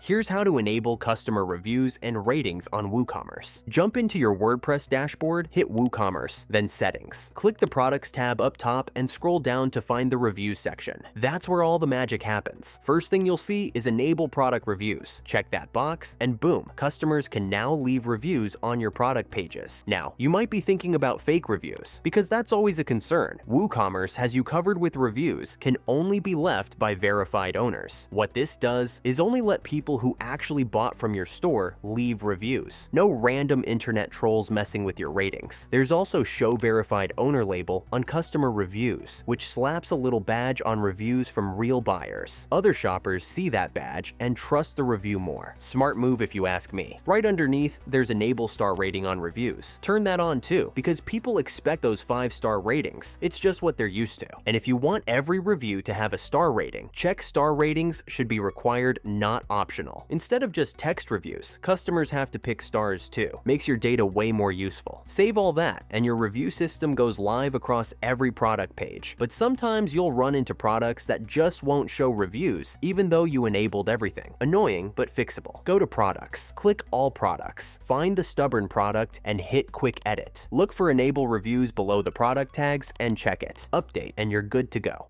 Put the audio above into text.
Here's how to enable customer reviews and ratings on WooCommerce. Jump into your WordPress dashboard, hit WooCommerce, then Settings. Click the Products tab up top and scroll down to find the Reviews section. That's where all the magic happens. First thing you'll see is Enable Product Reviews. Check that box, and boom, customers can now leave reviews on your product pages. Now, you might be thinking about fake reviews, because that's always a concern. WooCommerce has you covered with reviews can only be left by verified owners. What this does is only let people who actually bought from your store leave reviews. No random internet trolls messing with your ratings. There's also Show Verified Owner label on customer reviews, which slaps a little badge on reviews from real buyers. Other shoppers see that badge and trust the review more. Smart move if you ask me. Right underneath, there's Enable Star Rating on reviews. Turn that on too, because people expect those 5-star ratings. It's just what they're used to. And if you want every review to have a star rating, check star ratings should be required, not optional. Instead of just text reviews, customers have to pick stars too. Makes your data way more useful. Save all that, and your review system goes live across every product page. But sometimes you'll run into products that just won't show reviews, even though you enabled everything. Annoying, but fixable. Go to Products, click All Products, find the stubborn product, and hit Quick Edit. Look for Enable Reviews below the product tags and check it. Update, and you're good to go.